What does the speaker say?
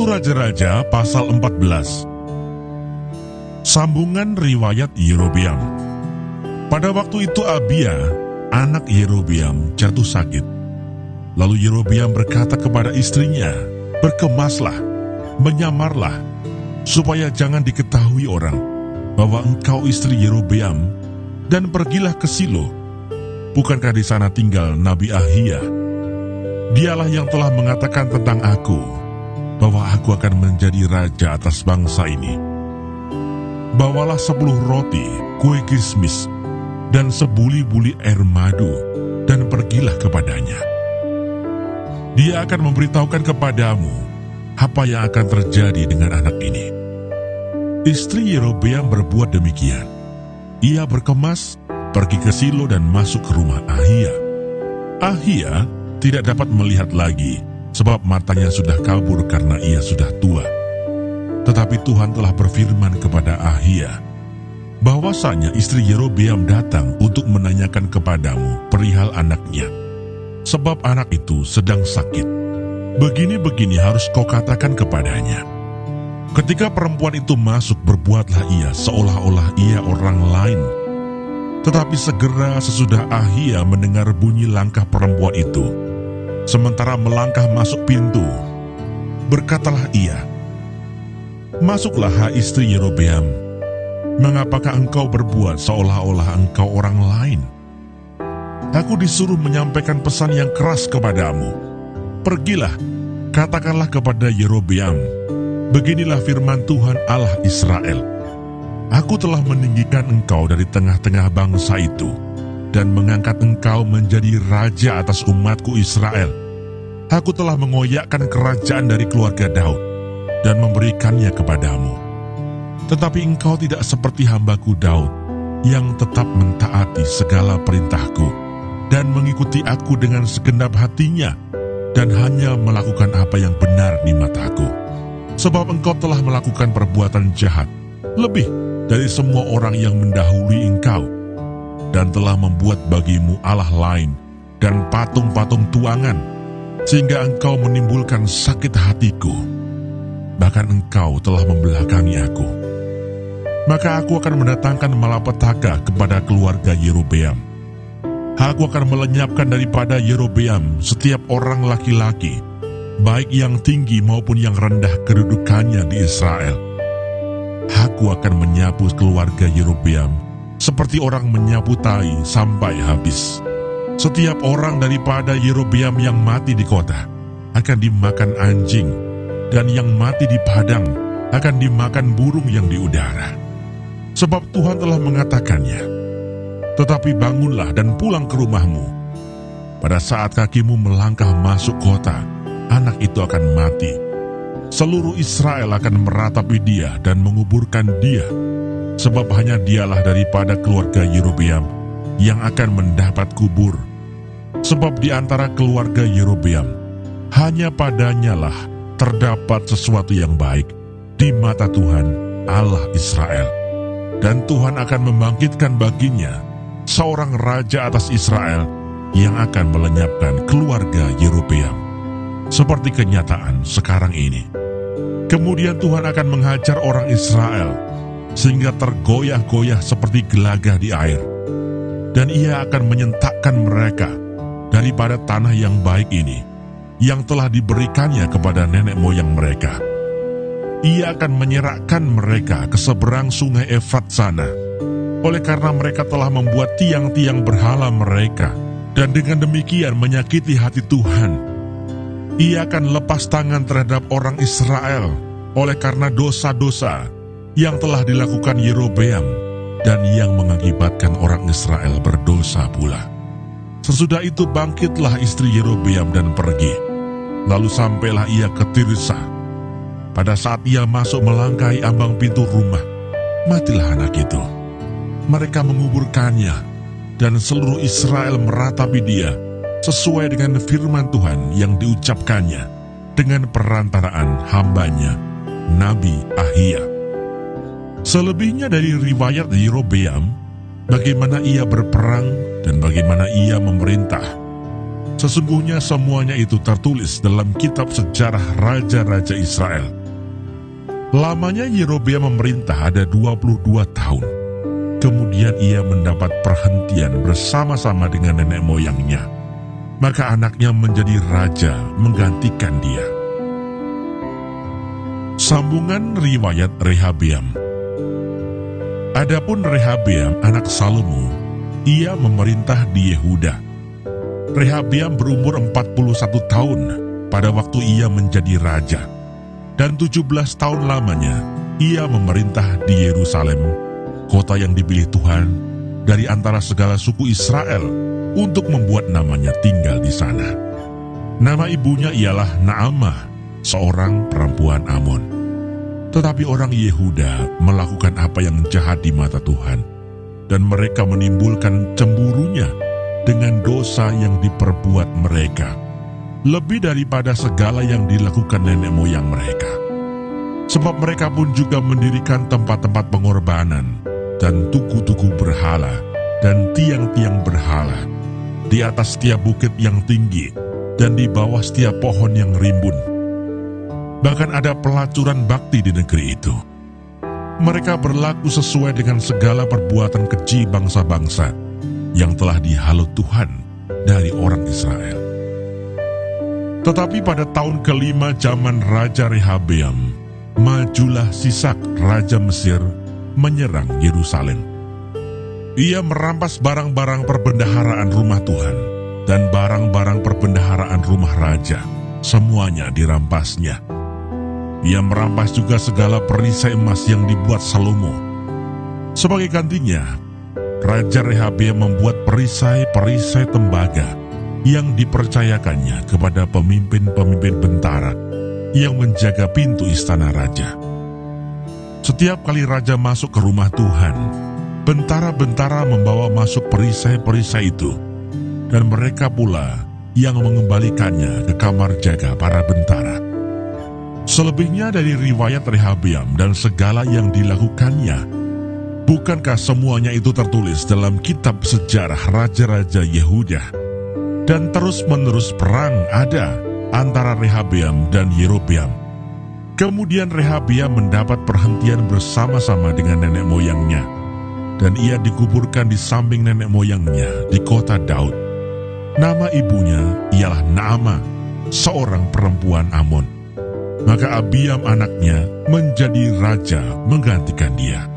1 Raja-Raja pasal 14. Sambungan riwayat Yerobeam. Pada waktu itu Abia, anak Yerobeam, jatuh sakit. Lalu Yerobeam berkata kepada istrinya, "Berkemaslah, menyamarlah, supaya jangan diketahui orang bahwa engkau istri Yerobeam, dan pergilah ke Silo. Bukankah di sana tinggal Nabi Ahia? Dialah yang telah mengatakan tentang aku, bahwa aku akan menjadi raja atas bangsa ini. Bawalah 10 roti, kue kismis, dan sebuli-buli air madu, dan pergilah kepadanya. Dia akan memberitahukan kepadamu apa yang akan terjadi dengan anak ini." Istri Yerobeam berbuat demikian. Ia berkemas, pergi ke Silo dan masuk ke rumah Ahia. Ahia tidak dapat melihat lagi, sebab matanya sudah kabur karena ia sudah tua. Tetapi Tuhan telah berfirman kepada Ahia, bahwasanya istri Yerobeam datang untuk menanyakan kepadamu perihal anaknya, sebab anak itu sedang sakit. Begini-begini harus kau katakan kepadanya. Ketika perempuan itu masuk, berbuatlah ia seolah-olah ia orang lain. Tetapi segera sesudah Ahia mendengar bunyi langkah perempuan itu, sementara melangkah masuk pintu, berkatalah ia, "Masuklah, hai istri Yerobeam, mengapakah engkau berbuat seolah-olah engkau orang lain? Aku disuruh menyampaikan pesan yang keras kepadamu. Pergilah, katakanlah kepada Yerobeam, beginilah firman Tuhan Allah Israel. Aku telah meninggikan engkau dari tengah-tengah bangsa itu, dan mengangkat engkau menjadi raja atas umatku Israel. Aku telah mengoyakkan kerajaan dari keluarga Daud, dan memberikannya kepadamu. Tetapi engkau tidak seperti hambaku Daud, yang tetap mentaati segala perintahku, dan mengikuti aku dengan segenap hatinya, dan hanya melakukan apa yang benar di mataku. Sebab engkau telah melakukan perbuatan jahat, lebih dari semua orang yang mendahului engkau, dan telah membuat bagimu Allah lain, dan patung-patung tuangan, sehingga engkau menimbulkan sakit hatiku. Bahkan engkau telah membelakangi aku. Maka aku akan mendatangkan malapetaka kepada keluarga Yerobeam. Aku akan melenyapkan daripada Yerobeam setiap orang laki-laki, baik yang tinggi maupun yang rendah kedudukannya di Israel. Aku akan menyapu keluarga Yerobeam seperti orang menyapu tai sampai habis. Setiap orang daripada Yerobeam yang mati di kota akan dimakan anjing, dan yang mati di padang akan dimakan burung yang di udara. Sebab Tuhan telah mengatakannya. Tetapi bangunlah dan pulang ke rumahmu. Pada saat kakimu melangkah masuk kota, anak itu akan mati. Seluruh Israel akan meratapi dia dan menguburkan dia, sebab hanya dialah daripada keluarga Yerobeam yang akan mendapat kubur. Sebab di antara keluarga Yerobeam, hanya padanya lah terdapat sesuatu yang baik di mata Tuhan Allah Israel. Dan Tuhan akan membangkitkan baginya seorang raja atas Israel yang akan melenyapkan keluarga Yerobeam, seperti kenyataan sekarang ini. Kemudian Tuhan akan menghajar orang Israel sehingga tergoyah-goyah seperti gelagah di air, dan ia akan menyentakkan mereka daripada tanah yang baik ini yang telah diberikannya kepada nenek moyang mereka. Ia akan menyerahkan mereka ke seberang sungai Efrat sana, oleh karena mereka telah membuat tiang-tiang berhala mereka, dan dengan demikian menyakiti hati Tuhan. Ia akan lepas tangan terhadap orang Israel oleh karena dosa-dosa yang telah dilakukan Yerobeam, dan yang mengakibatkan orang Israel berdosa pula. Sesudah itu bangkitlah istri Yerobeam dan pergi. Lalu sampailah ia ke Tirsa. Pada saat ia masuk melangkahi ambang pintu rumah, matilah anak itu. Mereka menguburkannya, dan seluruh Israel meratapi dia sesuai dengan firman Tuhan yang diucapkannya dengan perantaraan hambanya Nabi Ahia. Selebihnya dari riwayat Yerobeam, bagaimana ia berperang dan bagaimana ia memerintah, Sesungguhnya semuanya itu tertulis dalam kitab sejarah Raja-Raja Israel. Lamanya Yerobeam memerintah ada 22 tahun. Kemudian ia mendapat perhentian bersama-sama dengan nenek moyangnya. Maka anaknya menjadi raja menggantikan dia. Sambungan riwayat Rehabeam. Adapun Rehabeam anak Salomo, ia memerintah di Yehuda. Rehabeam berumur 41 tahun pada waktu ia menjadi raja, dan 17 tahun lamanya ia memerintah di Yerusalem, kota yang dipilih Tuhan dari antara segala suku Israel untuk membuat namanya tinggal di sana. Nama ibunya ialah Naamah, seorang perempuan Amon. Tetapi orang Yehuda melakukan apa yang jahat di mata Tuhan, dan mereka menimbulkan cemburunya dengan dosa yang diperbuat mereka, lebih daripada segala yang dilakukan nenek moyang mereka. Sebab mereka pun juga mendirikan tempat-tempat pengorbanan, dan tugu-tugu berhala, dan tiang-tiang berhala, di atas setiap bukit yang tinggi, dan di bawah setiap pohon yang rimbun. Bahkan ada pelacuran bakti di negeri itu. Mereka berlaku sesuai dengan segala perbuatan keji bangsa-bangsa yang telah dihalau Tuhan dari orang Israel. Tetapi pada tahun kelima zaman Raja Rehabeam, majulah Sisak, Raja Mesir, menyerang Yerusalem. Ia merampas barang-barang perbendaharaan rumah Tuhan dan barang-barang perbendaharaan rumah raja, semuanya dirampasnya. Ia merampas juga segala perisai emas yang dibuat Salomo. Sebagai gantinya, Raja Rehabeam membuat perisai-perisai tembaga yang dipercayakannya kepada pemimpin-pemimpin bentara yang menjaga pintu istana raja. Setiap kali raja masuk ke rumah Tuhan, bentara-bentara membawa masuk perisai-perisai itu, dan mereka pula yang mengembalikannya ke kamar jaga para bentara. Selebihnya dari riwayat Rehabeam dan segala yang dilakukannya, bukankah semuanya itu tertulis dalam kitab sejarah Raja-Raja Yehuda? Dan terus-menerus perang ada antara Rehabeam dan Yerobeam. Kemudian Rehabeam mendapat perhentian bersama-sama dengan nenek moyangnya, dan ia dikuburkan di samping nenek moyangnya di kota Daud. Nama ibunya ialah Naamah, seorang perempuan Amon. Maka Abiam anaknya menjadi raja menggantikan dia.